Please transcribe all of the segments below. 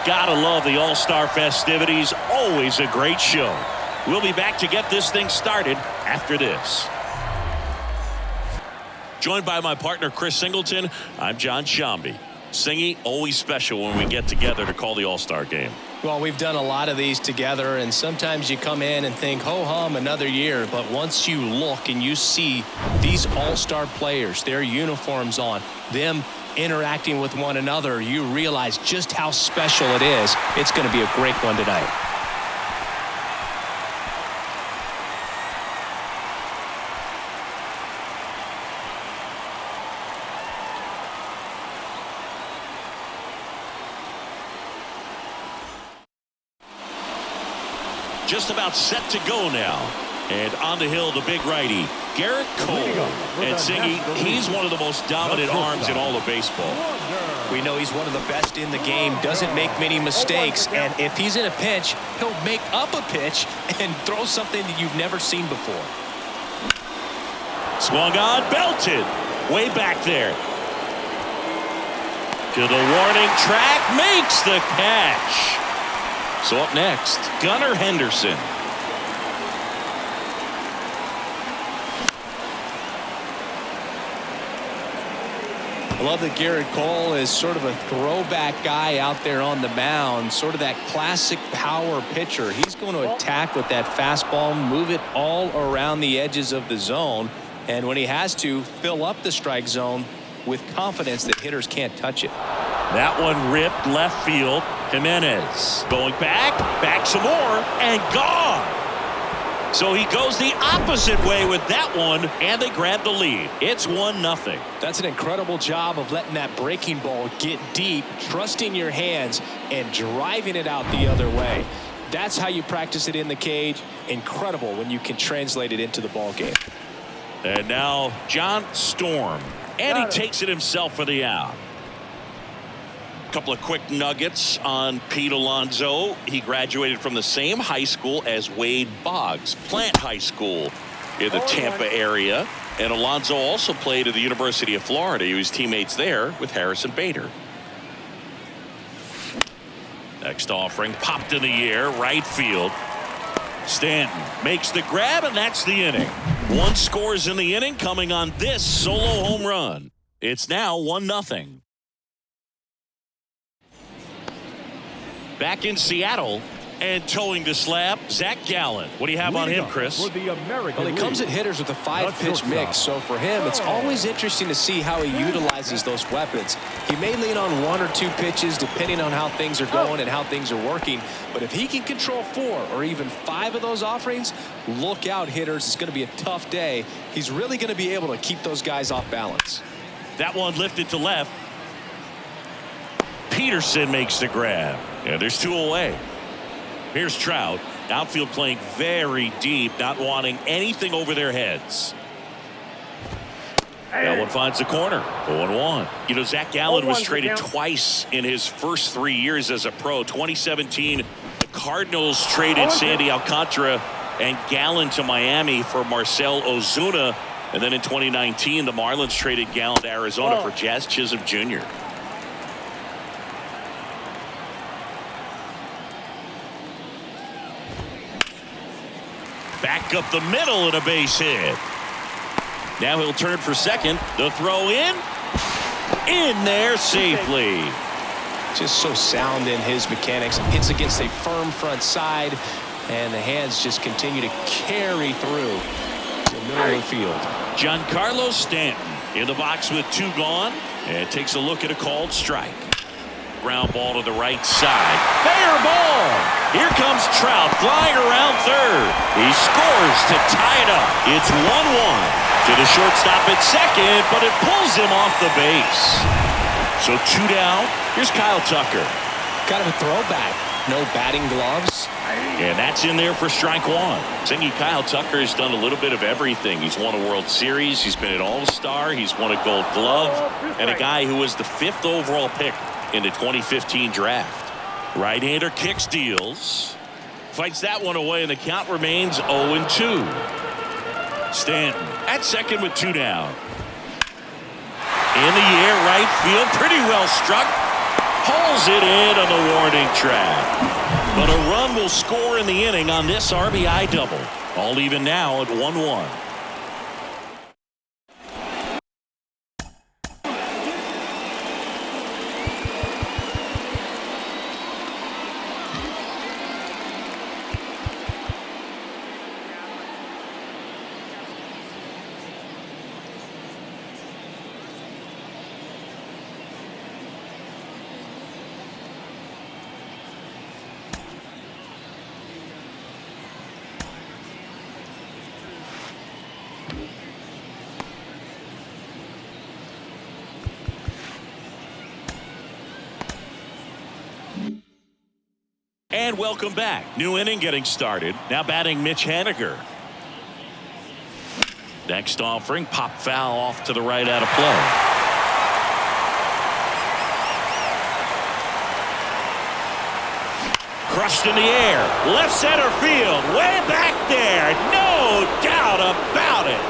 Gotta love the All-Star festivities. Always a great show. We'll be back to get this thing started after this. Joined by my partner, Chris Singleton, I'm John Shambi. Singy, always special when we get together to call the All-Star game. Well, we've done a lot of these together, and sometimes you come in and think, ho-hum, another year. But once you look and you see these All-Star players, their uniforms on, them interacting with one another, you realize just how special it is. It's going to be a great one tonight. Just about set to go now. And on the hill, the big righty, Gerrit Cole. And Singy, he's one of the most dominant arms in all of baseball. We know he's one of the best in the game, doesn't make many mistakes, and if he's in a pinch, he'll make up a pitch and throw something that you've never seen before. Swung on, belted. Way back there. To the warning track, makes the catch. So up next, Gunnar Henderson. I love that Gerrit Cole is sort of a throwback guy out there on the mound, sort of that classic power pitcher. He's going to attack with that fastball, move it all around the edges of the zone, and when he has to, fill up the strike zone with confidence that hitters can't touch it. That one ripped left field. Jimenez going back some more, and gone. So he goes the opposite way with that one, and they grab the lead. It's 1-0. That's an incredible job of letting that breaking ball get deep, trusting your hands, and driving it out the other way. That's how you practice it in the cage. Incredible when you can translate it into the ball game. And now John Storm, and he takes it himself for the out. Couple of quick nuggets on Pete Alonso. He graduated from the same high school as Wade Boggs, Plant High School in the Tampa area. And Alonso also played at the University of Florida. He was teammates there with Harrison Bader. Next offering popped in the air, right field. Stanton makes the grab, and that's the inning. One scores in the inning, coming on this solo home run. It's now 1-0. Back in Seattle and towing the slab, Zach Gallen. What do you have on him, Chris? Well, he comes at hitters with a 5-pitch mix, so for him, it's always interesting to see how he utilizes those weapons. He may lean on 1 or 2 pitches depending on how things are going and how things are working, but if he can control 4 or even 5 of those offerings, look out, hitters. It's going to be a tough day. He's really going to be able to keep those guys off balance. That one lifted to left. Peterson makes the grab. Yeah, there's 2 away. Here's Trout. Outfield playing very deep, not wanting anything over their heads. That one finds the corner. 0-1. You know, Zach Gallen was traded twice in his first 3 years as a pro. 2017, the Cardinals traded Sandy Alcantara and Gallen to Miami for Marcell Ozuna. And then in 2019, the Marlins traded Gallen to Arizona for Jazz Chisholm Jr. Back up the middle and a base hit. Now he'll turn for second. The throw in there safely. Just so sound in his mechanics. Hits against a firm front side, and the hands just continue to carry through the middle of the field. Giancarlo Stanton in the box with 2 gone, and takes a look at a called strike. Ground ball to the right side. Fair ball. Here comes Trout flying around third. He scores to tie it up. It's 1-1. To the shortstop at second, but it pulls him off the base. So 2 down. Here's Kyle Tucker. Kind of a throwback. No batting gloves. And that's in there for strike 1. Singy, Kyle Tucker has done a little bit of everything. He's won a World Series. He's been an All-Star. He's won a Gold Glove. And a guy who was the 5th overall pick in the 2015 draft. Right-hander kicks, deals. Fights that one away, and the count remains 0-2. Stanton at second with 2 down. In the air, right field, pretty well struck. Pulls it in on the warning track. But a run will score in the inning on this RBI double. All even now at 1-1. And welcome back. New inning getting started. Now batting Mitch Haniger. Next offering, pop foul off to the right out of play. Crushed in the air. Left center field. Way back there. No doubt about it.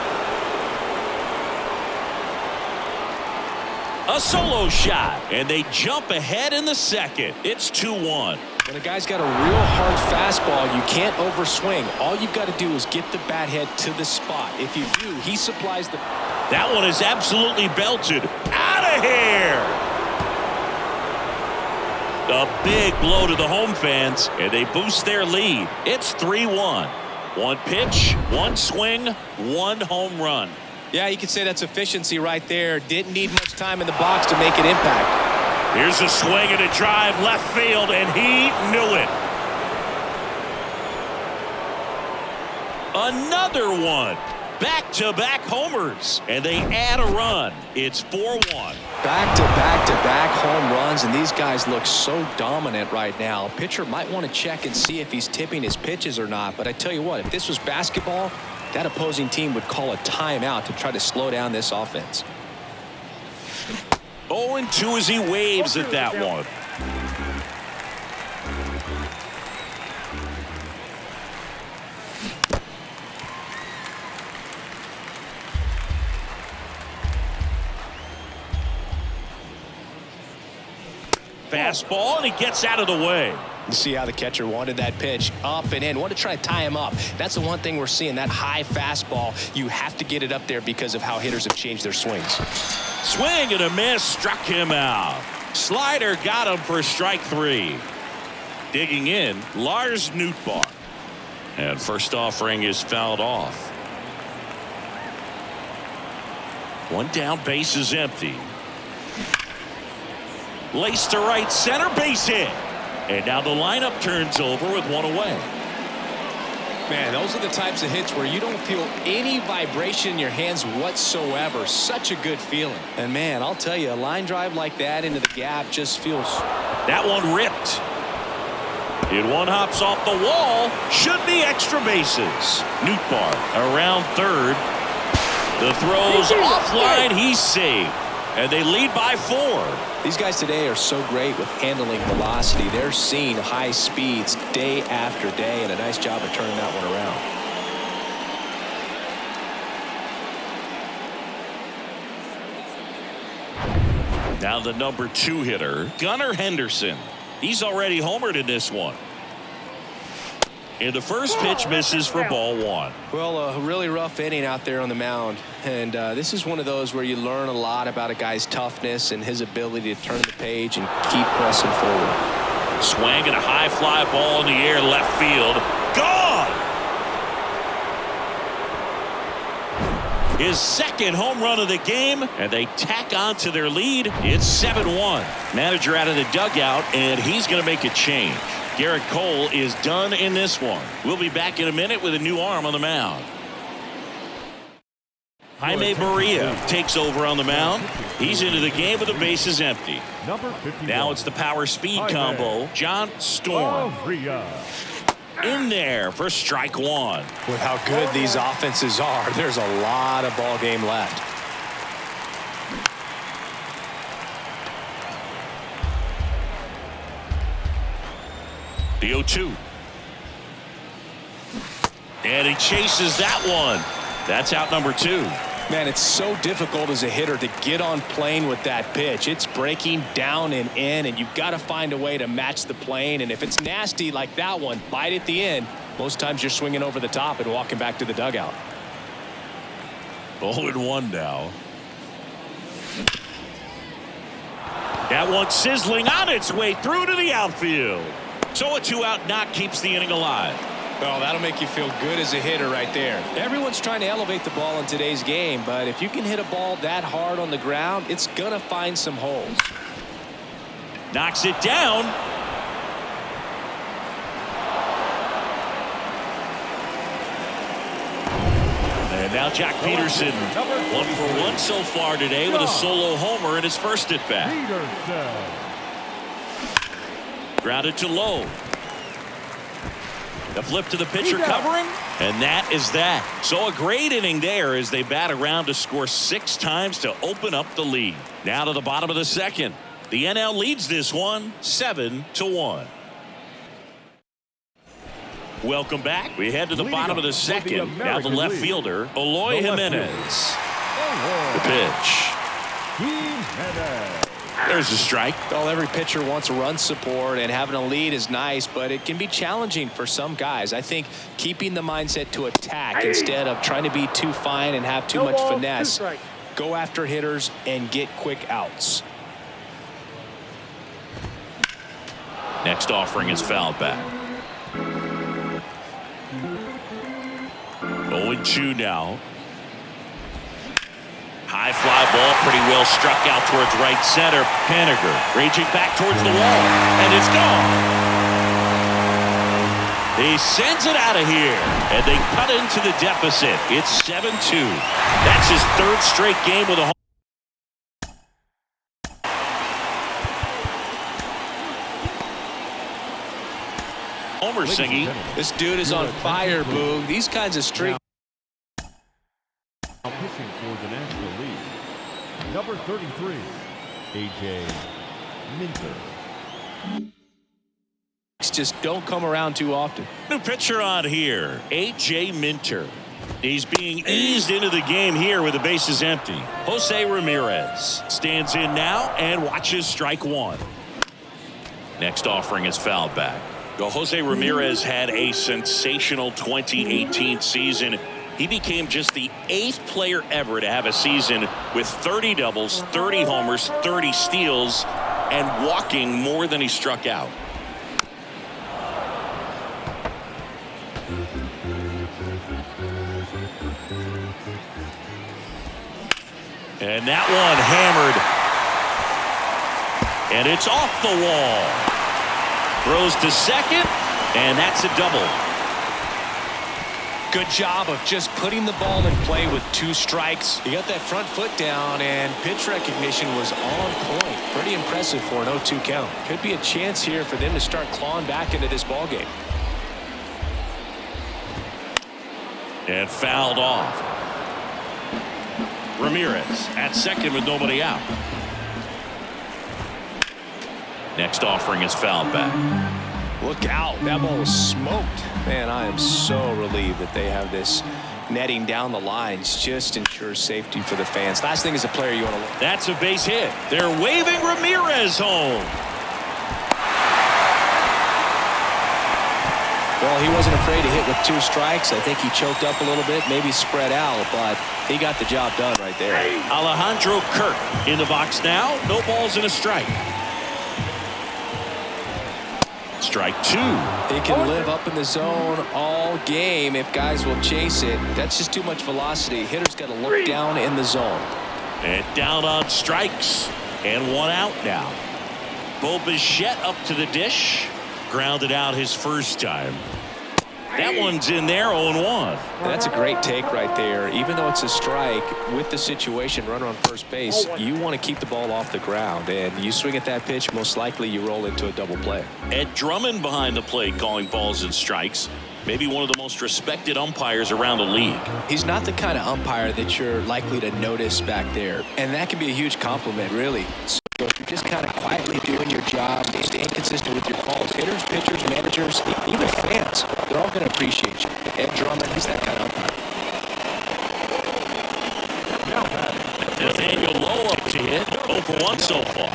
A solo shot. And they jump ahead in the second. It's 2-1. When a guy's got a real hard fastball, you can't overswing. All you've got to do is get the bat head to the spot. If you do, he supplies the... That one is absolutely belted. Out of here! A big blow to the home fans, and they boost their lead. It's 3-1. One pitch, one swing, one home run. Yeah, you could say that's efficiency right there. Didn't need much time in the box to make an impact. Here's a swing and a drive left field, and he knew it. Another one. Back-to-back homers, and they add a run. It's 4-1. Back-to-back-to-back home runs, and these guys look so dominant right now. Pitcher might want to check and see if he's tipping his pitches or not, but I tell you what, if this was basketball, that opposing team would call a timeout to try to slow down this offense. 0-2 as he waves at that one. Fastball, and he gets out of the way. You see how the catcher wanted that pitch up and in. Wanted to try to tie him up. That's the one thing we're seeing, that high fastball. You have to get it up there because of how hitters have changed their swings. Swing and a miss, struck him out. Slider got him for strike 3. Digging in, Lars Nootbaar. And first offering is fouled off. One down, base is empty. Laced to right center, base hit. And now the lineup turns over with one away. Man, those are the types of hits where you don't feel any vibration in your hands whatsoever. Such a good feeling. And man, I'll tell you, a line drive like that into the gap just feels... That one ripped. And one hops off the wall. Should be extra bases. Nootbaar around third. The throw's offline. He's safe. And they lead by 4. These guys today are so great with handling velocity. They're seeing high speeds day after day, and a nice job of turning that one around. Now the number 2 hitter, Gunnar Henderson. He's already homered in this one. And the first pitch misses for ball 1. Well, a really rough inning out there on the mound. And this is one of those where you learn a lot about a guy's toughness and his ability to turn the page and keep pressing forward. Swing and a high fly ball in the air left field. Gone! His second home run of the game, and they tack on to their lead. It's 7-1. Manager out of the dugout, and he's going to make a change. Garrett Cole is done in this one. We'll be back in a minute with a new arm on the mound. Jaime Maria takes over on the mound. He's into the game with the bases empty. Now it's the power speed combo. John Storm in there for strike 1. With how good these offenses are, there's a lot of ball game left. The 0-2. And he chases that one. That's out number 2. Man, it's so difficult as a hitter to get on plane with that pitch. It's breaking down and in, and you've got to find a way to match the plane. And if it's nasty like that one, bite at the end, most times you're swinging over the top and walking back to the dugout. 0-1 now. That one sizzling on its way through to the outfield. So a 2-out knock keeps the inning alive. Well, that'll make you feel good as a hitter right there. Everyone's trying to elevate the ball in today's game, but if you can hit a ball that hard on the ground, it's going to find some holes. Knocks it down. And now Jack Peterson, 1 for 1 so far today with a solo homer in his first at bat. Grounded to low. The flip to the pitcher covering, and that is that. So a great inning there as they bat around to score 6 times to open up the lead. Now to the bottom of the second. The NL leads this one 7-1. Welcome back. We head to the bottom of the second. Now the left fielder, Eloy Jimenez. The pitch. There's a strike. Well, every pitcher wants run support, and having a lead is nice, but it can be challenging for some guys. I think keeping the mindset to attack instead of trying to be too fine and have too much finesse. Go after hitters and get quick outs. Next offering is fouled back. 0-2 now. High fly ball, pretty well struck out towards right center. Haniger raging back towards the wall, and it's gone. He sends it out of here, and they cut into the deficit. It's 7-2. That's his 3rd straight game with a home. Homer singing. This dude is on fire, Boog. These kinds of streaks. Pitching for the National League, number 33, A.J. Minter. Just don't come around too often. New pitcher on here, A.J. Minter. He's being eased into the game here with the bases empty. Jose Ramirez stands in now and watches strike 1. Next offering is fouled back. Well, Jose Ramirez had a sensational 2018 season. He became just the 8th player ever to have a season with 30 doubles, 30 homers, 30 steals, and walking more than he struck out. And that one hammered. And it's off the wall. Throws to second, and that's a double. Good job of just putting the ball in play with 2 strikes. He got that front foot down, and pitch recognition was on point. Pretty impressive for an 0-2 count. Could be a chance here for them to start clawing back into this ball game. And fouled off. Ramirez at second with nobody out. Next offering is fouled back. Look out. That ball was smoked. Man, I am so relieved that they have this netting down the lines. Just ensures safety for the fans. Last thing as a player you want to look. That's a base hit. They're waving Ramirez home. Well, he wasn't afraid to hit with 2 strikes. I think he choked up a little bit, maybe spread out, but he got the job done right there. Alejandro Kirk in the box now. No balls and a strike. Strike 2. He can live up in the zone all game if guys will chase it. That's just too much velocity. Hitter's got to look down in the zone. And down on strikes. And 1 out now. Bo Bichette up to the dish. Grounded out his first time. That one's in there, 0-1. That's a great take right there. Even though it's a strike, with the situation, runner on first base, you want to keep the ball off the ground. And you swing at that pitch, most likely you roll into a double play. Ed Drummond behind the plate calling balls and strikes. Maybe one of the most respected umpires around the league. He's not the kind of umpire that you're likely to notice back there. And that can be a huge compliment, really. So if you're just kind of quietly doing your job, staying consistent with your calls, hitters, pitchers, managers, even fans, they're all going to appreciate you. Ed Drummond, he's that kind of umpire. Daniel Lowe up to hit. 0 for 1 so far.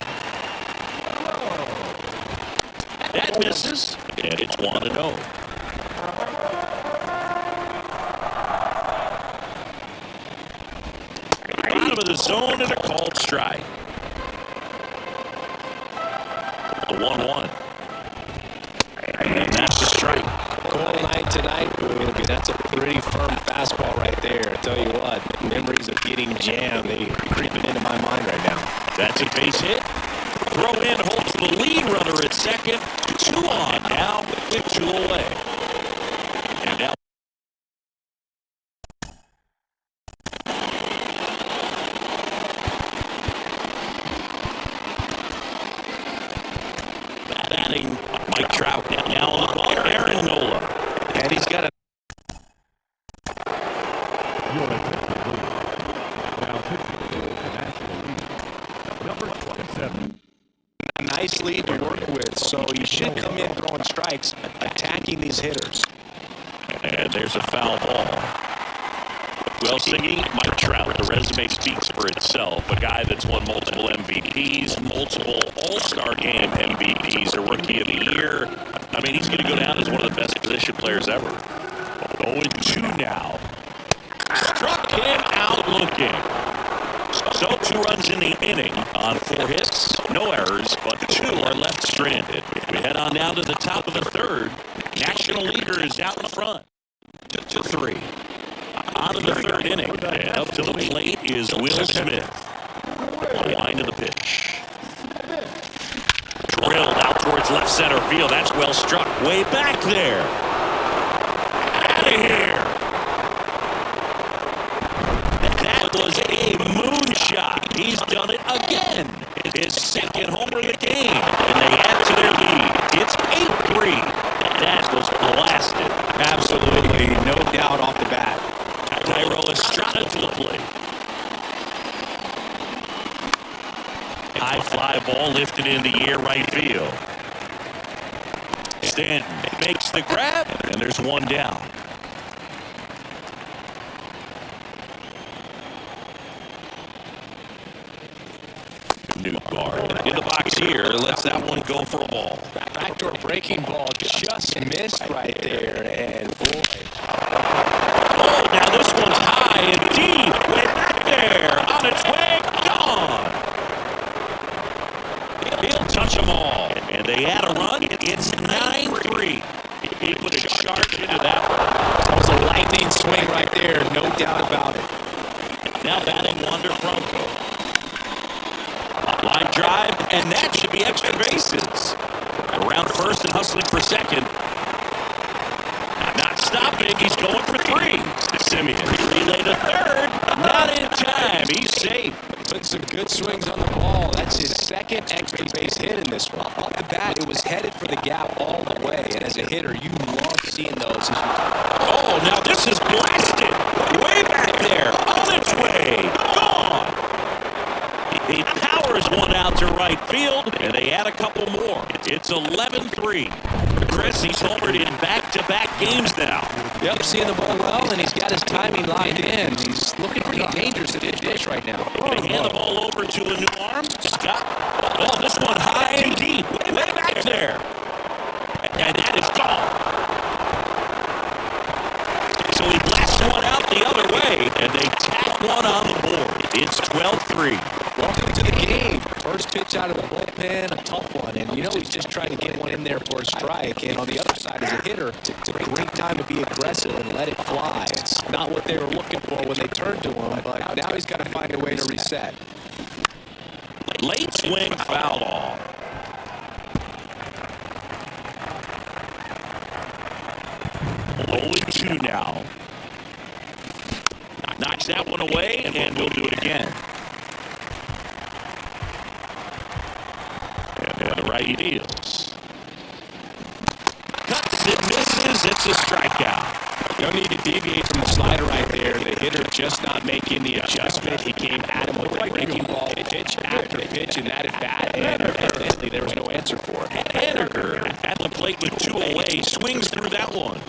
That misses, and it's 1-0. Bottom of the zone and a called strike. The 1-1. And that's the strike. Cold night tonight. That's a pretty firm fastball right there. I tell you what, memories of getting jammed, they are creeping into my mind right now. That's a base hit. Throw in holds the lead runner at second. 2 on now with 2 away. And now batting Mike Trout now on Aaron Nola. And he's got a Now pitching for the National League, number 27. nice lead to work with, so he should come in throwing strikes, attacking these hitters. And there's a foul ball. Well, singing Mike Trout, the resume speaks for itself. A guy that's won multiple MVPs, multiple All-Star Game MVPs, a Rookie of the Year. I mean, he's going to go down as one of the best position players ever. 0-2 now. Struck him out looking. So 2 runs in the inning on 4 hits, no errors, but 2 are left stranded. We head on now to the top of the 3rd. National Leaguer is out in front. To 3. Out of the 3rd inning, and up to the plate is Will Smith. Line of the pitch. Drilled out towards left center field. That's well struck. Way back there. Out of here. That was a moonshot. He's done it again. His 2nd homer of the game. And they add to their lead. It's 8-3. That was blasted. Absolutely, no doubt off the bat. Thairo Estrada to the plate. High fly ball lifted in the air right field. Stanton makes the grab, and there's 1 down. Newgard in the box here, lets that one go for a ball. Backdoor breaking ball just missed right there, and boy. Oh, now this one's high and deep. Way back there. On its way. Gone. He'll touch them all. And they add a run. It's 9-3. He put a charge into that one. That was a lightning swing right there, no doubt about it. Now batting Wander Franco. Line drive, and that should be extra bases. Around first and hustling for second. Not stopping. He's going for 3. Simeon relay to 3rd. Not in time. He's safe. Put some good swings on the ball. That's his 2nd extra base hit in this one. Off the bat, it was headed for the gap all the way. And as a hitter, you love seeing those. Oh, now this is blasted. Way back there. On its way. Gone. He powers one out to right field, and they add a couple more. It's 11-3. Chris, he's homered in back-to-back games now. Yep, seeing the ball well, and he's got his timing locked in. He's looking pretty dangerous at his dish right now. They hand the ball over to a new arm. Scott. Oh, this one high and deep. Way back there. And that is gone. So he blasts one out the other way, and they tack one on the board. It's 12-3. Welcome to the game. First pitch out of the bullpen, a tough one. And you know he's just trying to get one in there for a strike. And on the other side, as a hitter, it's a great time to be aggressive and let it fly. It's not what they were looking for when they turned to him, but now he's got to find a way to reset. Late swing, foul off. Only 2 now. Knocks that one away, and we'll do it again. And the righty deals. Cuts and misses. It's a strikeout. No need to deviate from the slider right there. The hitter just not making the adjustment. He came at him with a breaking ball pitch after pitch, and that at bat, and evidently there was no answer for it. Haniger at the plate with 2 away. Swings through that one.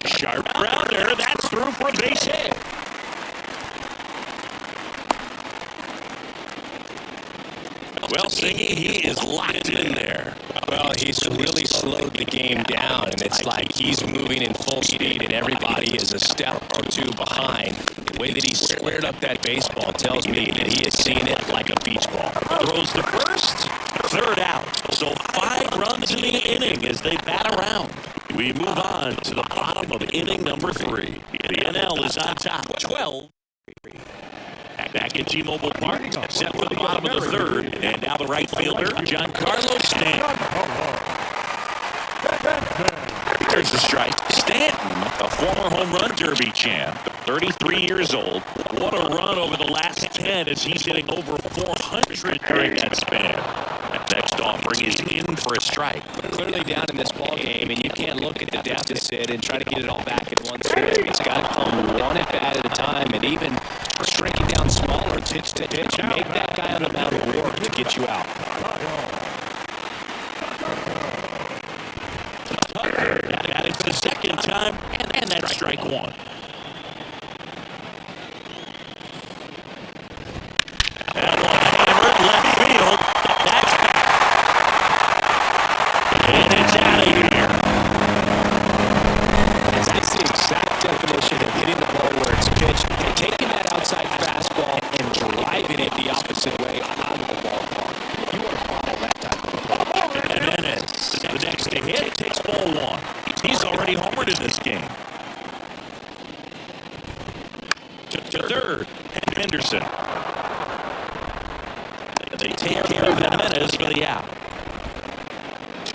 Sharp grounder. That's through for a base hit. Well, Singy, he is locked in there. Well, he's really slowed the game down, and it's like he's moving in full speed, and everybody is a step or two behind. The way that he squared up that baseball tells me that he is seeing it like a beach ball. Throws the first, third out. So 5 runs in the inning as they bat around. We move on to the bottom of inning number 3. The NL is on top, 12. Back at T-Mobile Park, set for the bottom of the 3rd, and now the right fielder, Giancarlo Stanton. There's the strike. Stanton, a former home run derby champ, 33 years old. What a run over the last 10 as he's hitting over 400 during that span. That next offering is in for a strike. Clearly down in this ball game, and you can't look at the deficit and try to get it all back in one swing. It's got to come one at bat at a time, and even shrinking down smaller pitch to pitch. Make that guy on the mound work to get you out. That is the second time, and that's strike 1. That one hammered left field. That's back. And it's out of here. That's the exact definition of hitting the ball where it's pitched, and taking that outside fastball and driving it the opposite way out of the ballpark. You are fine that type of approach. And then it's the next to hit takes ball 1. He's already homered in this game. To third, Henderson. They take care of Jimenez for the out.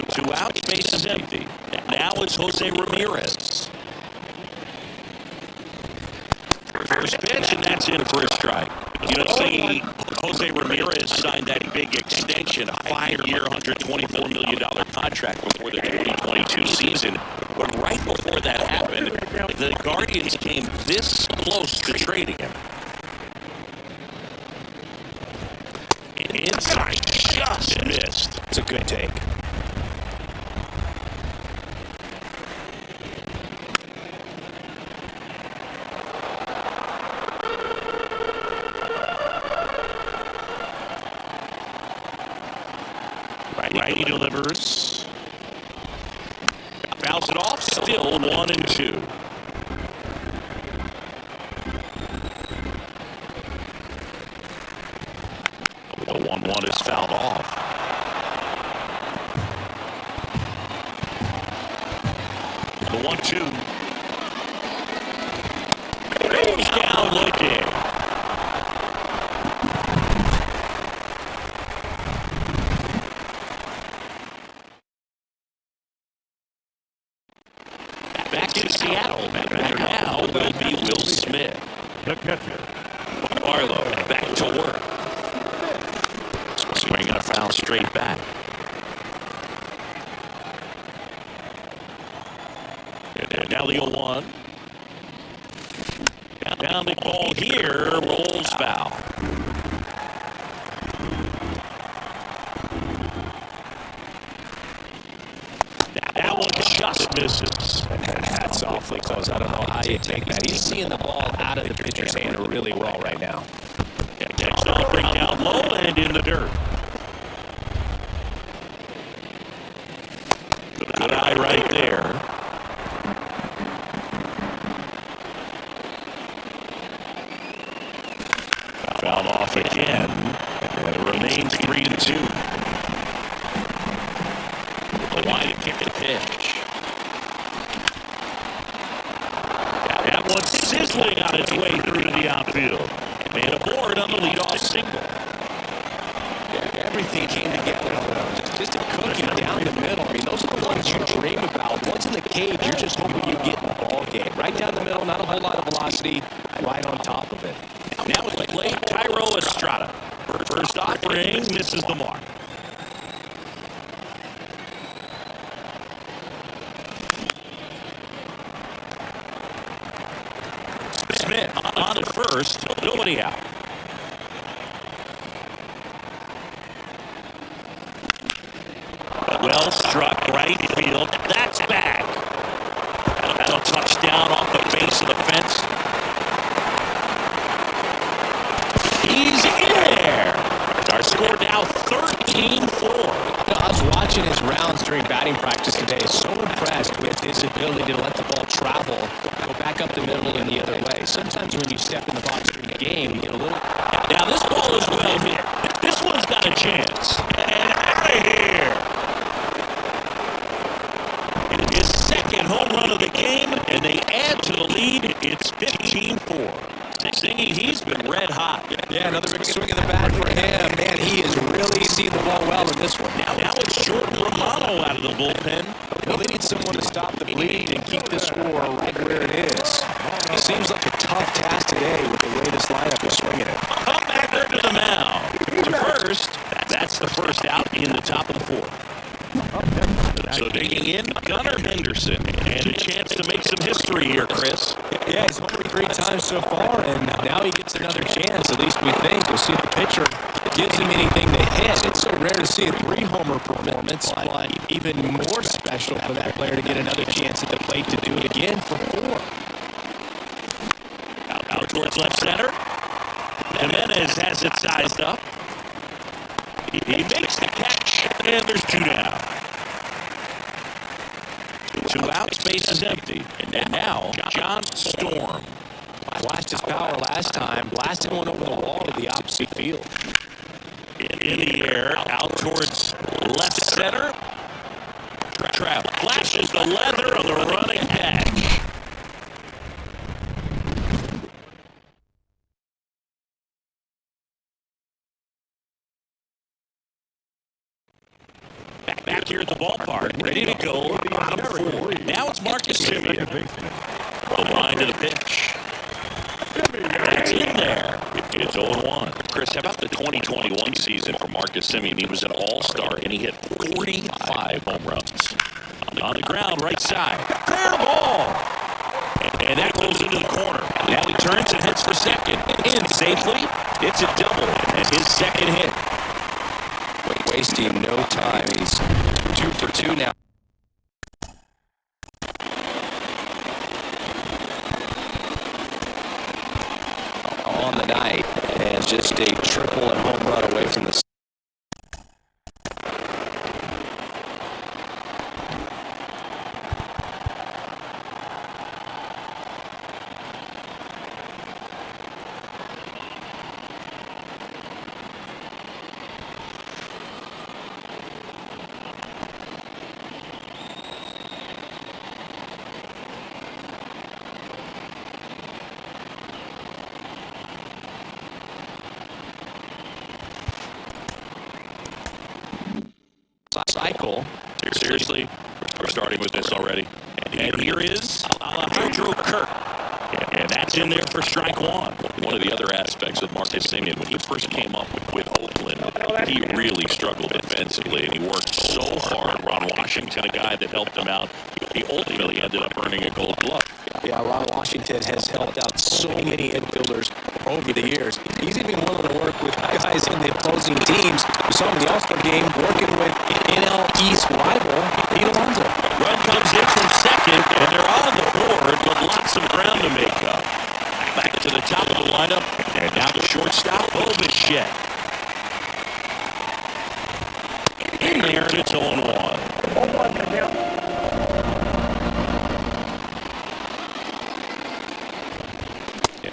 2 outs, base is empty. Now it's Jose Ramirez. First pitch, and that's in for a strike. You know, see, Jose Ramirez signed that big extension, a 5-year, $124 million contract before the 2022 season. But right before that happened, the Guardians came this close to trading him. Inside, just missed. It's a good take. Righty delivers. Bounce it off. Still 1-2. The 1-1 is fouled off. The 1-2. Goes down looking. Back in Seattle. Back now will be Will Smith. The catcher. Barlow back to work. Swinging a foul straight back. And now the 0-1. Down the ball here. Rolls foul. That one just misses. That's awfully close. I don't know how you take that. He's seeing the ball out of the pitcher's hand really well right now. Next offering down low and in the dirt. Good eye right there. Fouled off again. And it remains 3-2. The line kick the pitch. That one sizzling on its way through to the outfield. And aboard on the leadoff single. Everything came together for him. Just a cookie down the middle. I mean, those are the ones you dream about. Once in the cage, you're just hoping you get in the ball game. Right down the middle, not a whole lot of velocity, right on top of it. Now it's played Thairo Estrada. First offering misses the mark. Smith on at first, nobody out. Well struck right field. That's back. That'll touch down off the base of the fence. He's in there. Our score now 30 during batting practice today. So impressed with his ability to let the ball travel, go back up the middle and the other way. Sometimes when you step in the box during the game, you get a little... Now this ball is well hit. This one's got a chance. And out of here. His second home run of the game, and they add to the lead. It's 15-4. Singy, he's been red hot. Yeah, another big swing of the bat for him. Man, he is really seeing the ball well in this one. Now it's Jordan Romano out of the bullpen. Well, they need someone to stop the bleed and keep the score right where it is. It seems like a tough task today with the way this lineup is swinging it. Come back there to the mound. To first, that's the first out in the top of the fourth. So digging in, Gunnar Henderson, and a chance to make some history here, Chris. Yeah, he's homered 3 times so far, and now he gets another chance, at least we think. We'll see if the pitcher gives him anything to hit. It's so rare to see a 3-homer performance, but even more special for that player to get another chance at the plate to do it again for 4. Out towards left center. Jimenez has it sized up. He makes the catch, and there's 2 down. 2 outs, base is empty. And now, John Storm. Flashed his power last time, blasted one over the wall to the opposite field. In the air, out towards left center. Trout flashes the leather of the running back. Back here at the ballpark, ready to go, bottom 4. Now it's Marcus Semien. The line to the pitch. That's in there. It's 0-1. Chris, how about the 2021 season for Marcus Semien? He was an all-star, and he hit 45 home runs. On the ground, right side. Fair ball. And that goes into the corner. Now he turns and heads for second. In safely. It's a double. And his second hit. Wasting no time. He's 2 for 2 now. On the night, and just a triple and home run away from the... cycle. Seriously, we're starting with this already. And here is Alejandro Kirk. And that's in there for strike 1. One of the other aspects of Marcus Semien, when he first came up with Oakland, he really struggled defensively, and he worked so hard. Ron Washington, a guy that helped him out, he ultimately ended up earning a Gold Glove. Yeah, Ron Washington has helped out so many infielders over the years. He's even willing to work with guys in the opposing teams. We saw him in the All-Star game working with NL East rival Pete Alonso. Run comes in from second, and they're on the board, but lots of ground to make up. Back to the top of the lineup, and now the shortstop, Bo Bichette. In there, and it's 0-1.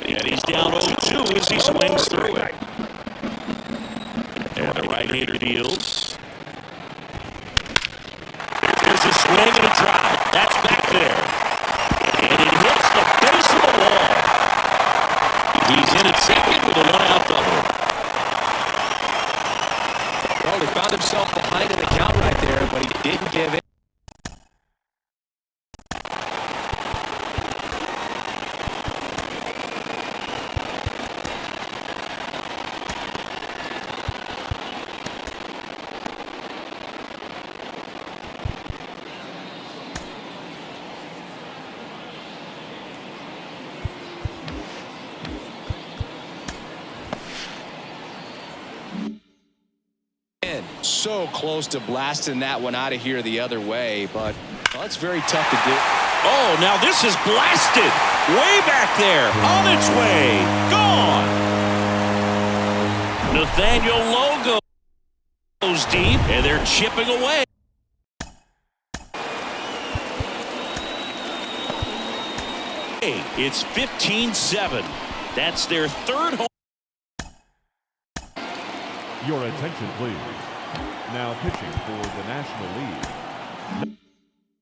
And he's down 0-2 as he swings through it. And the right-hander deals. There's a swing and a drive. That's back there. And it hits the base of the wall. He's in at second with a 1-out double. Well, he found himself behind in the count right there, but he didn't give it. So close to blasting that one out of here the other way, but well, that's very tough to do. Oh, now this is blasted. Way back there. On its way. Gone. Nathaniel Lowe goes deep, and they're chipping away. away. It's 15-7. That's their third home. Your attention, please. Now pitching for the National League.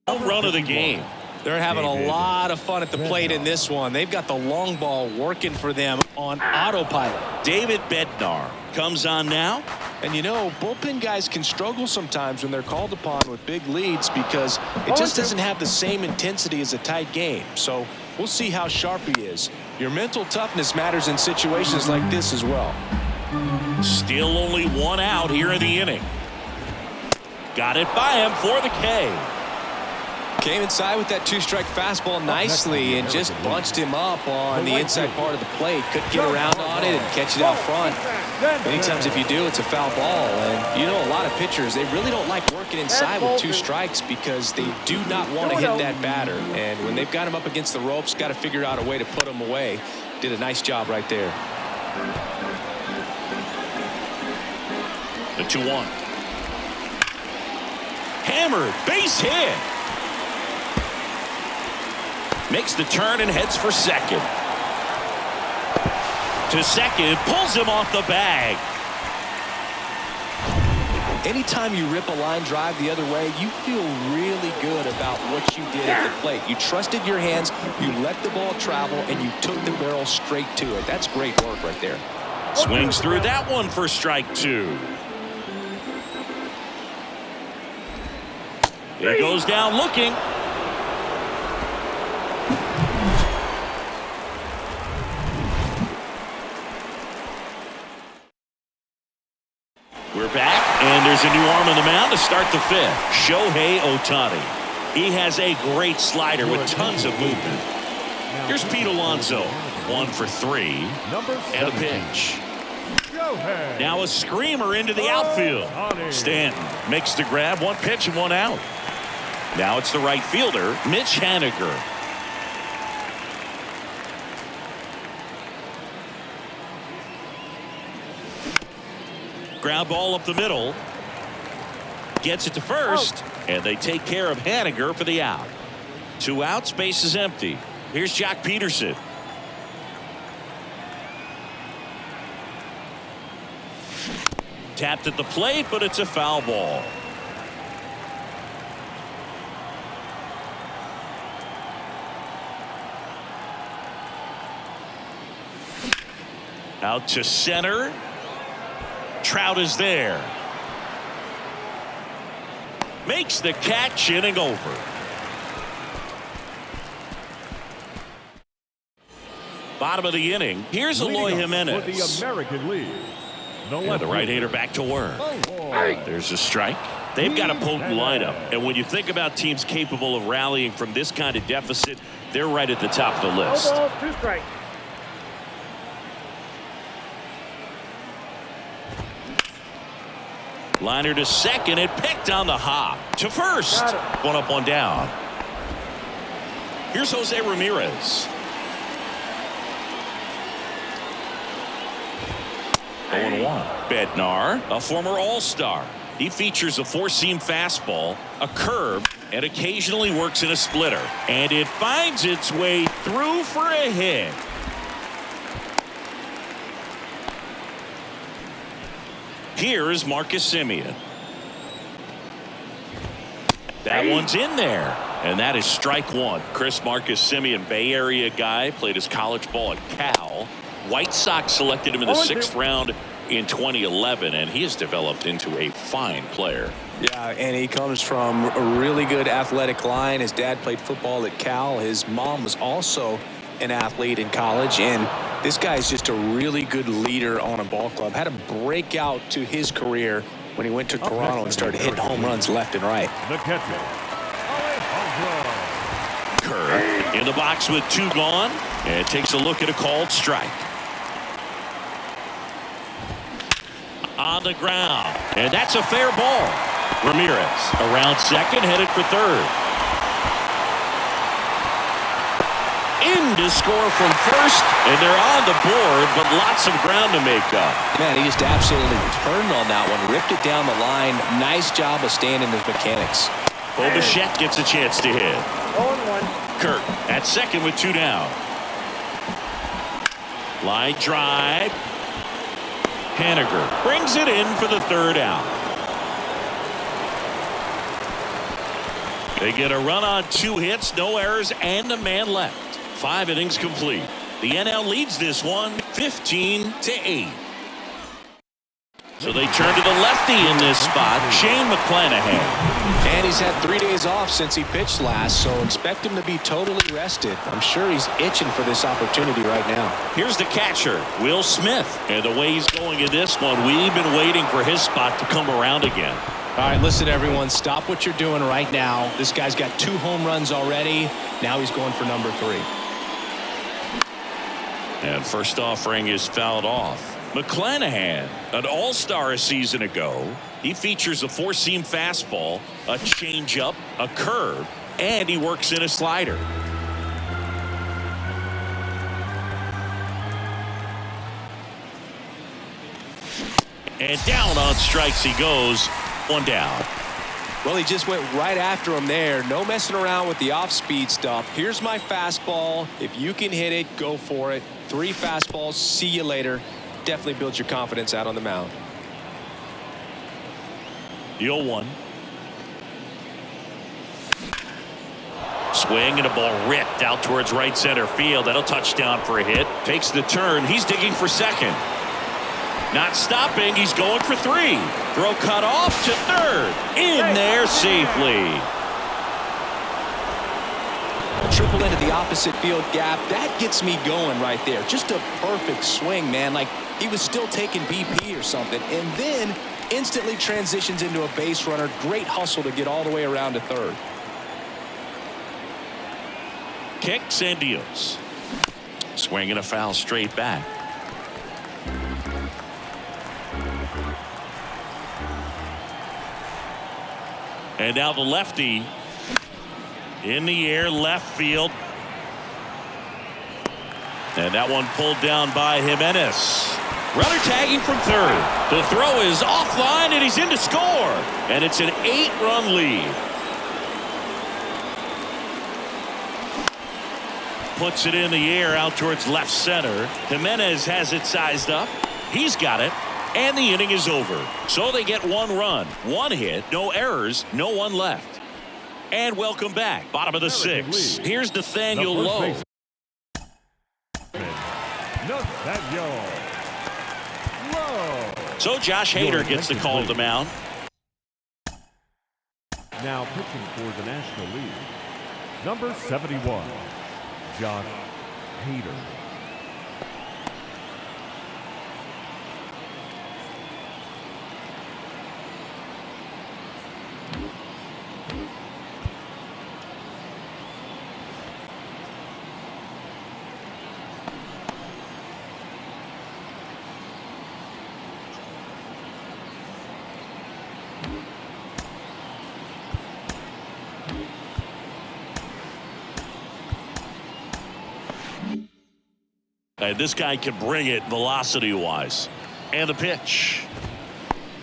Home run of the game. They're having a lot of fun at the plate in this one. They've got the long ball working for them on autopilot. David Bednar comes on now. And you know, bullpen guys can struggle sometimes when they're called upon with big leads because it just doesn't have the same intensity as a tight game. So we'll see how sharp he is. Your mental toughness matters in situations like this as well. Still only one out here in the inning. Got it by him for the K. Came inside with that two-strike fastball nicely and just bunched him up on the inside part of the plate. Couldn't get around on it and catch it out front. Many times if you do, it's a foul ball. And you know, a lot of pitchers, they really don't like working inside with two strikes because they do not want to hit that batter. And when they've got him up against the ropes, got to figure out a way to put him away. Did a nice job right there. The 2-1. Hammered, base hit. Makes the turn and heads for second. To second, pulls him off the bag. Anytime you rip a line drive the other way, you feel really good about what you did at the plate. You trusted your hands, you let the ball travel, and you took the barrel straight to it. That's great work right there. Swings through that one for strike two. He goes down looking. We're back, and there's a new arm on the mound to start the fifth. Shohei Ohtani. He has a great slider with tons of movement. Here's Pete Alonso. 1 for 3. And a pitch. Now a screamer into the outfield. Stanton makes the grab. 1 pitch and 1 out. Now it's the right fielder, Mitch Haniger. Ground ball up the middle. Gets it to first. And they take care of Haniger for the out. 2 outs, base is empty. Here's Jock Peterson. Tapped at the plate, but it's a foul ball. Out to center. Trout is there. Makes the catch, inning over. Bottom of the inning. Here's Eloy Jimenez. For the American League. The right-hander back to work. There's a strike. They've got a potent lineup. And when you think about teams capable of rallying from this kind of deficit, they're right at the top of the list. 2 strikes. Liner to second and picked on the hop. To first. 1 up, 1 down. Here's Jose Ramirez. 0-1. Bednar, a former All-Star. He features a 4-seam fastball, a curve, and occasionally works in a splitter. And it finds its way through for a hit. Here is Marcus Semien. That one's in there. And that is strike 1. Marcus Semien, Bay Area guy, played his college ball at Cal. White Sox selected him in the 6th round in 2011, and he has developed into a fine player. Yeah, and he comes from a really good athletic line. His dad played football at Cal. His mom was also an athlete in college, and this guy is just a really good leader on a ball club. Had a breakout to his career when he went to Toronto and started hitting home runs left and right. The catcher, Alejandro. Kerr in the box with 2 gone, and takes a look at a called strike. On the ground, and that's a fair ball. Ramirez around second, headed for third. In to score from first, and they're on the board, but lots of ground to make up. Man, he just absolutely turned on that one, ripped it down the line. Nice job of staying in his mechanics. Bo Bichette gets a chance to hit. Kirk at second with 2 down. Line drive. Haniger brings it in for the 3rd out. They get a run on 2 hits, no errors, and a man left. 5 innings complete. The NL leads this one 15-8. So they turn to the lefty in this spot, Shane McClanahan. And he's had 3 days off since he pitched last, so expect him to be totally rested. I'm sure he's itching for this opportunity right now. Here's the catcher, Will Smith. And the way he's going in this one, we've been waiting for his spot to come around again. All right, listen, everyone, stop what you're doing right now. This guy's got 2 home runs already. Now he's going for number 3. And first offering is fouled off. McClanahan, an all-star a season ago. He features a 4-seam fastball, a changeup, a curve, and he works in a slider. And down on strikes he goes. 1 down. Well, he just went right after him there. No messing around with the off-speed stuff. Here's my fastball. If you can hit it, go for it. 3 fastballs. See you later. Definitely builds your confidence out on the mound. 0-1. Swing and a ball ripped out towards right center field. That'll touch down for a hit. Takes the turn. He's digging for second. Not stopping. He's going for 3. Throw cut off to third. In there safely. A triple into the opposite field gap. That gets me going right there. Just a perfect swing, man. Like he was still taking BP or something. And then instantly transitions into a base runner. Great hustle to get all the way around to third. Kicks and deals. Swing and a foul straight back. And now the lefty in the air, left field. And that one pulled down by Jimenez. Runner tagging from third. The throw is offline and he's in to score. And it's an 8-run lead. Puts it in the air out towards left center. Jimenez has it sized up. He's got it. And the inning is over. So they get 1 run, 1 hit, no errors, no one left. And welcome back. Bottom of the 6th. Here's Nathaniel Lowe. So Josh Hader gets the call to the mound. Now pitching for the National League, number 71, Josh Hader. This guy can bring it velocity-wise. And the pitch.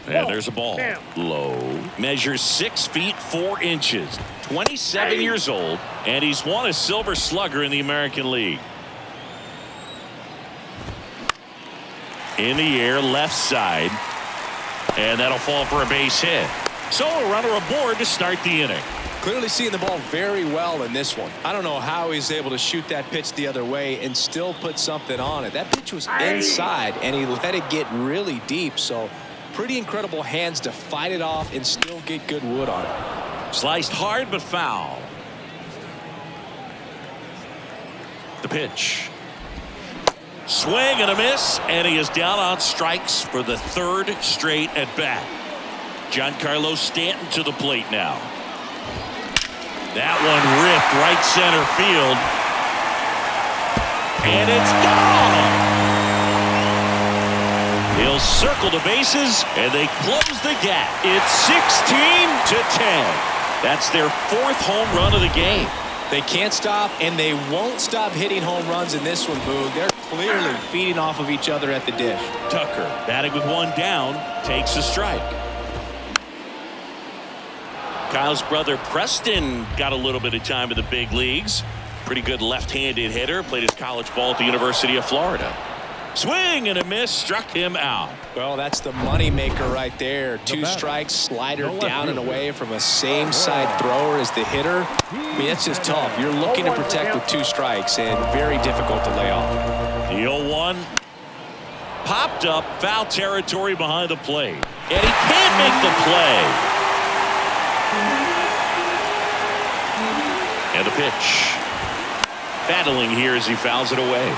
And there's a ball. Low. Measures 6 feet 4 inches. 27 years old. And he's won a Silver Slugger in the American League. In the air, left side. And that'll fall for a base hit. So a runner aboard to start the inning. Clearly seeing the ball very well in this one. I don't know how he's able to shoot that pitch the other way and still put something on it. That pitch was inside and he let it get really deep. So pretty incredible hands to fight it off and still get good wood on it. Sliced hard but foul. The pitch. Swing and a miss, and he is down on strikes for the 3rd straight at bat. Giancarlo Stanton to the plate now. That one ripped right center field. And it's gone. He'll circle the bases, and they close the gap. It's 16-10. That's their 4th home run of the game. They can't stop, and they won't stop hitting home runs in this one, Boog. They're clearly feeding off of each other at the dish. Tucker, batting with 1 down, takes a strike. Kyle's brother Preston got a little bit of time in the big leagues. Pretty good left-handed hitter. Played his college ball at the University of Florida. Swing and a miss, struck him out. Well, that's the money maker right there. 2 strikes, slider down and away from a same side thrower as the hitter. I mean, that's just tough. You're looking to protect with 2 strikes and very difficult to lay off. The 0-1 popped up, foul territory behind the plate, and he can't make the play. And the pitch. Battling here as he fouls it away.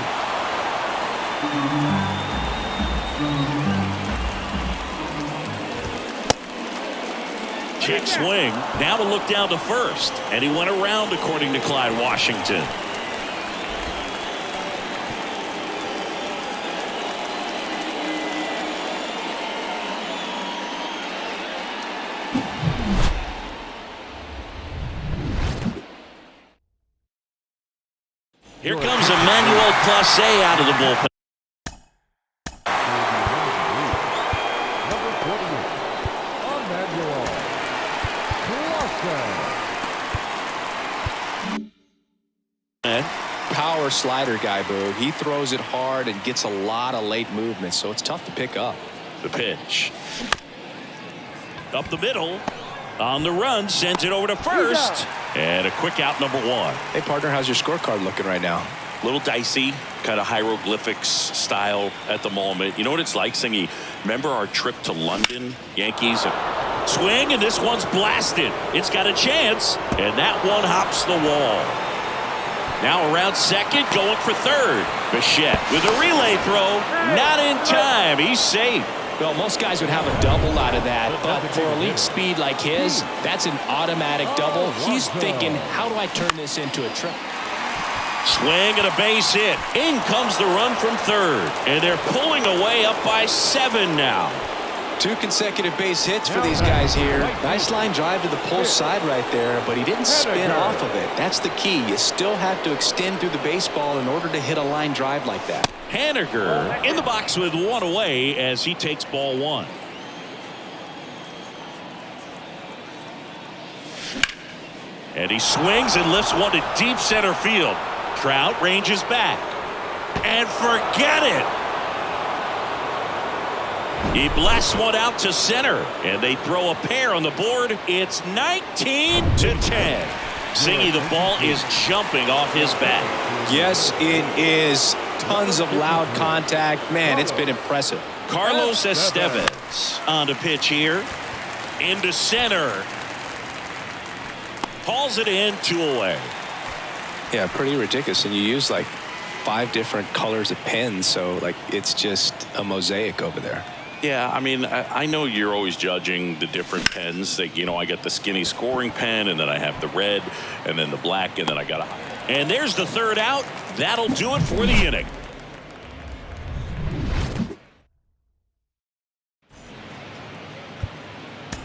Check swing. Now to look down to first. And he went around, according to Clyde Washington. Here comes Emmanuel Clase out of the bullpen. Number 48, Emmanuel Clase. Power slider guy, Boo. He throws it hard and gets a lot of late movement, so it's tough to pick up. The pitch. Up the middle. On the run, sends it over to first. And a quick out, number 1. Hey, partner, how's your scorecard looking right now? Little dicey, kind of hieroglyphics style at the moment. You know what it's like, Singy? Remember our trip to London, Yankees? Swing, and this one's blasted. It's got a chance, and that one hops the wall. Now around second, going for third. Bichette with a relay throw, not in time. He's safe. Well, most guys would have a double out of that, but for elite speed like his, that's an automatic double. He's thinking, how do I turn this into a triple? Swing and a base hit. In comes the run from third, and they're pulling away up by 7 now. 2 consecutive base hits for these guys here. Nice line drive to the pull side right there, but he didn't spin off of it. That's the key. You still have to extend through the baseball in order to hit a line drive like that. Haniger in the box with 1 away as he takes ball 1. And he swings and lifts one to deep center field. Trout ranges back. And forget it. He blasts one out to center, and they throw a pair on the board. It's 19-10. Singy, the ball is jumping off his bat. Yes, it is. Tons of loud contact. Man, it's been impressive. Carlos Estevez on the pitch here. Into center. Hauls it in, 2 away. Yeah, pretty ridiculous. And you use like 5 different colors of pens, so like it's just a mosaic over there. Yeah, I mean, I know you're always judging the different pens. That, you know, I got the skinny scoring pen, and then I have the red, and then the black, and then I got a... And there's the third out. That'll do it for the inning.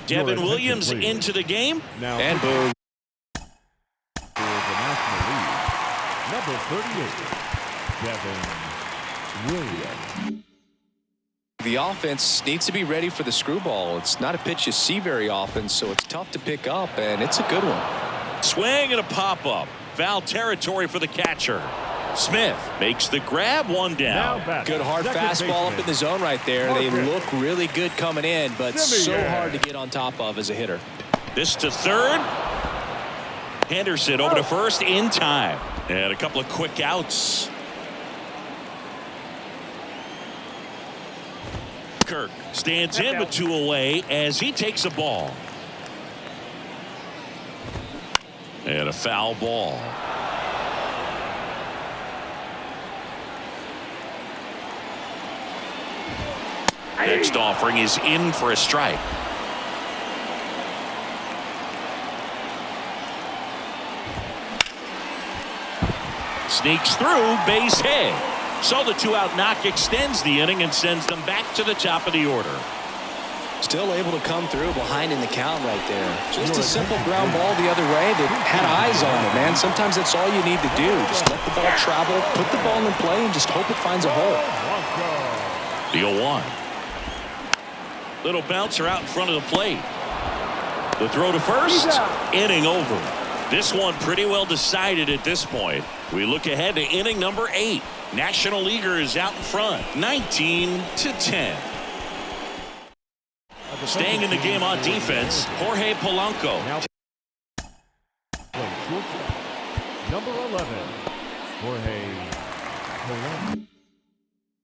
Devin Williams into the game. Now, And boom. for the National League, number 38, Devin Williams. The offense needs to be ready for the screwball. It's not a pitch you see very often, so it's tough to pick up, and it's a good one. Swing and a pop-up. Foul territory for the catcher. Smith makes the grab, 1 down. Good hard fastball up in the zone right there. They look really good coming in, but so hard to get on top of as a hitter. This to third. Henderson over to first in time. And a couple of quick outs. Kirk stands in with 2 away as he takes a ball. And a foul ball. Next offering is in for a strike. Sneaks through, base hit. So the 2-out knock extends the inning and sends them back to the top of the order. Still able to come through behind in the count right there. Just a simple ground ball the other way that had eyes on it, man. Sometimes that's all you need to do. Just let the ball travel, put the ball in play, and just hope it finds a hole. The 0-1. Little bouncer out in front of the plate. The throw to first. Inning over. This one pretty well decided at this point. We look ahead to inning number 8. National Leaguer is out in front, 19-10. Staying in the game on defense, Jorge Polanco. Now play shortstop, number 11, Jorge Polanco.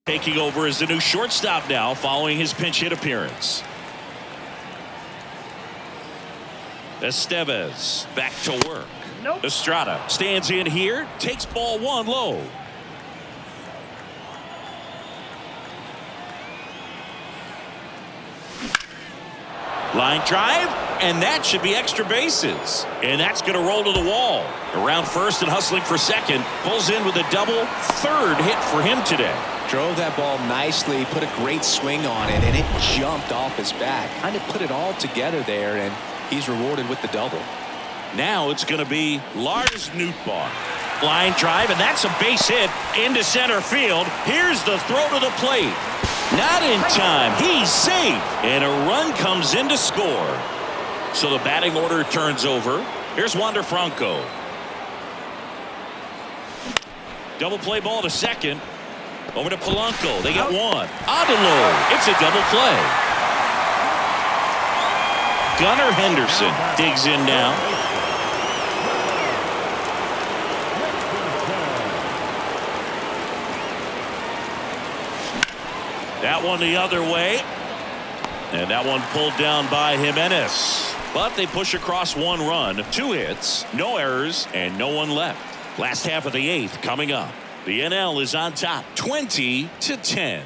Taking over as the new shortstop now following his pinch hit appearance. Estevez back to work. Estrada stands in here, takes ball 1 low. Line drive, and that should be extra bases. And that's going to roll to the wall. Around first and hustling for second. Pulls in with a double. 3rd hit for him today. Drove that ball nicely, put a great swing on it, and it jumped off his bat. Kind of put it all together there, and he's rewarded with the double. Now it's going to be Lars Nootbaar. Line drive, and that's a base hit into center field. Here's the throw to the plate. Not in time. He's safe. And a run comes in to score. So the batting order turns over. Here's Wander Franco. Double play ball to second. Over to Polanco. They get one. Odelo. It's a double play. Gunnar Henderson digs in now. That one the other way. And that one pulled down by Jimenez. But they push across 1 run, 2 hits, no errors, and no one left. Last half of the 8th coming up. The NL is on top, 20-10.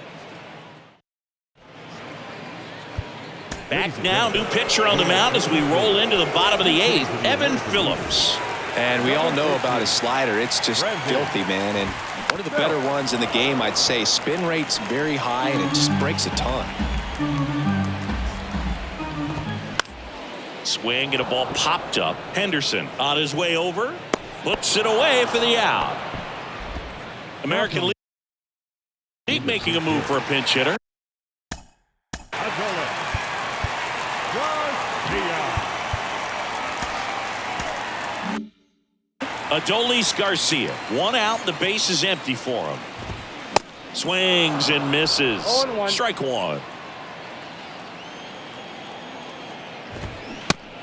Back now, new pitcher on the mound as we roll into the bottom of the 8th, Evan Phillips. And we all know about his slider. It's just filthy, man. And one of the better ones in the game, I'd say. Spin rate's very high, and it just breaks a ton. Swing and a ball popped up. Henderson on his way over. Puts it away for the out. American League making a move for a pinch hitter. Adolis Garcia. 1 out. The base is empty for him. Swings and misses. Strike 1.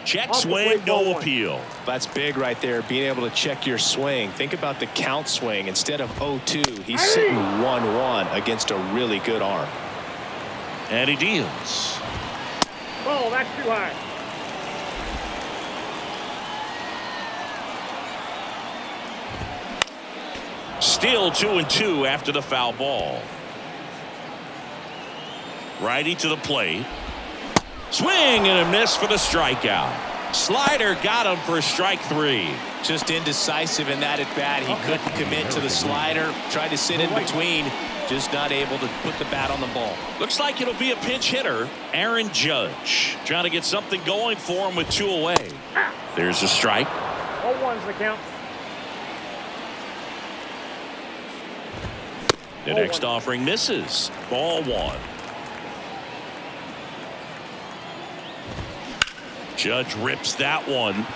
Check swing, no appeal. That's big right there, being able to check your swing. Think about the count swing. Instead of 0-2, he's sitting 1-1 against a really good arm. And he deals. Oh, that's too high. Still 2-2 after the foul ball. Righty to the plate. Swing and a miss for the strikeout. Slider got him for strike 3. Just indecisive in that at bat. He couldn't commit to the slider. Tried to sit in between. Just not able to put the bat on the ball. Looks like it'll be a pinch hitter. Aaron Judge trying to get something going for him with 2 away. There's a strike. 0-1's the count. The next offering misses. Ball 1. Judge rips that one.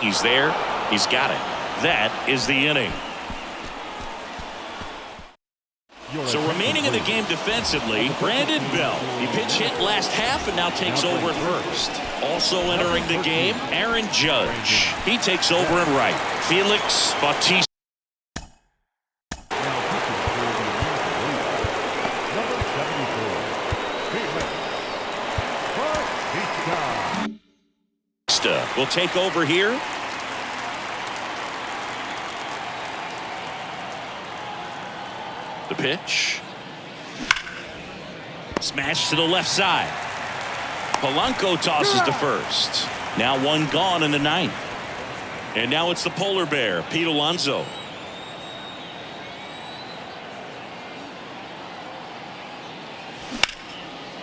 He's there. He's got it. That is the inning. So remaining in the game defensively, Brandon Bell. He pitch hit last half and now takes over at first. Also entering the game, Aaron Judge. He takes over at right. Felix Bautista. Will take over here. The pitch. Smash to the left side. Polanco tosses to first. Now 1 gone in the 9th. And now it's the polar bear, Pete Alonso.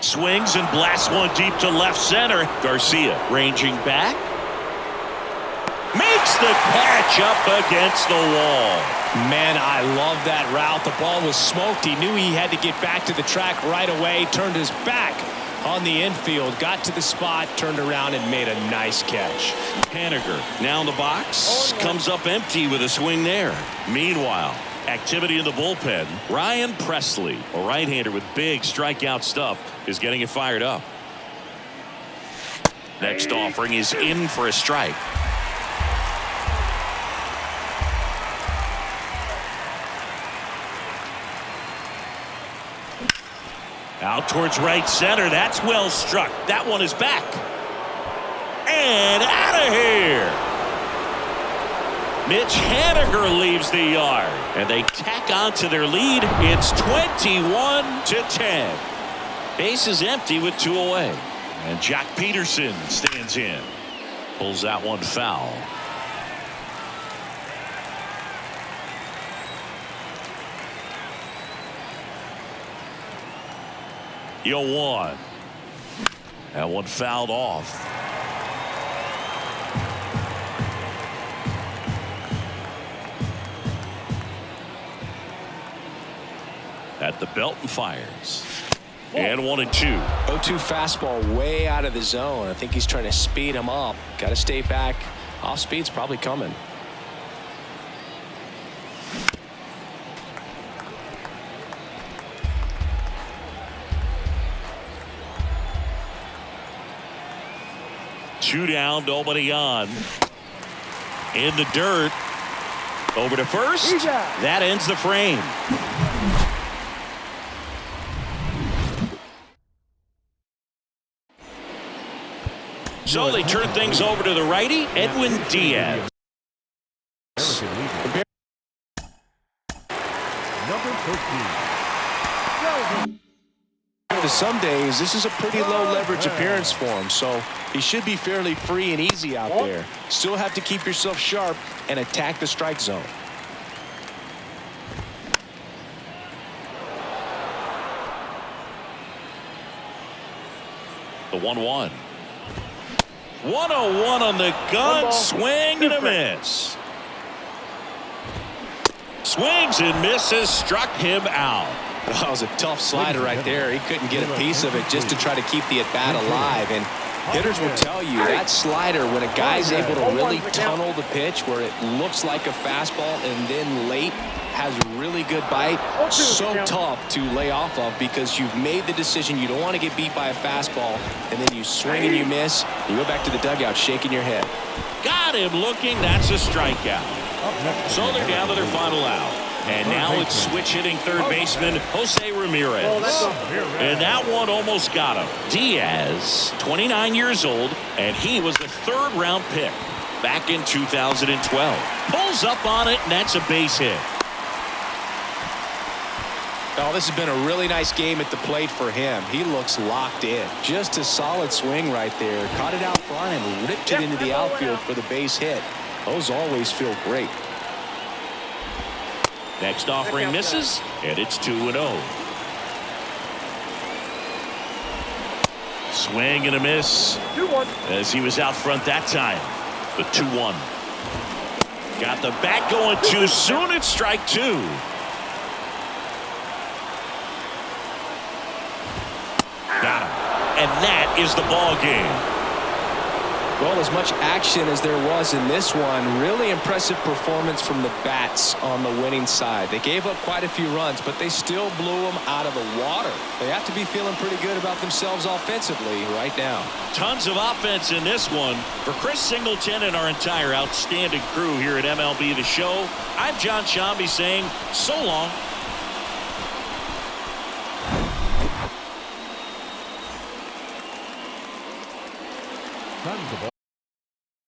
Swings and blasts one deep to left center. Garcia ranging back. Makes the catch up against the wall. Man, I love that route. The ball was smoked. He knew he had to get back to the track right away. Turned his back On the infield, got to the spot, turned around and made a nice catch. Haniger now in the box, comes up empty with a swing there. Meanwhile, activity in the bullpen. Ryan Presley, a right-hander with big strikeout stuff, is getting it fired up. Next offering is in for a strike. Out towards right center. That's well struck. That one is back. And out of here. Mitch Haniger leaves the yard. And they tack on to their lead. It's 21-10. Base is empty with 2 away. And Jack Peterson stands in. Pulls that one foul. Yo, 1. That one fouled off. At the belt and fires. And 1-2. 0-2 fastball way out of the zone. I think he's trying to speed him up. Got to stay back. Off speed's probably coming. Two down, nobody on. In the dirt. Over to first. That ends the frame. So they turn things over to the righty, Edwin Diaz. Number 13. To some days, this is a pretty low leverage appearance for him, so he should be fairly free and easy out there. Still have to keep yourself sharp and attack the strike zone. The 1-1. 101 on the gun. Swing and a miss. Swings and misses. Struck him out. That was a tough slider right there. He couldn't get a piece of it just to try to keep the at-bat alive. And hitters will tell you that slider, when a guy's able to really tunnel the pitch where it looks like a fastball and then late has really good bite, so tough to lay off of because you've made the decision you don't want to get beat by a fastball, and then you swing and you miss. You go back to the dugout shaking your head. Got him looking. That's a strikeout. So they're down to their final out. And now it's switch hitting third baseman Jose Ramirez. And that one almost got him. Diaz, 29 years old, and he was the 3rd round pick back in 2012. Pulls up on it, and that's a base hit. Oh, this has been a really nice game at the plate for him. He looks locked in. Just a solid swing right there. Caught it out front and ripped it into the outfield for the base hit. Those always feel great. Next offering misses, and it's 2-0. Swing and a miss 2-1. as he was out front that time. The 2-1. Got the bat going too soon. It's strike 2. Got him. And that is the ball game. Well, as much action as there was in this one, really impressive performance from the bats on the winning side. They gave up quite a few runs, but they still blew them out of the water. They have to be feeling pretty good about themselves offensively right now. Tons of offense in this one. For Chris Singleton and our entire outstanding crew here at MLB The Show, I'm John Shambi saying so long. Time to ball.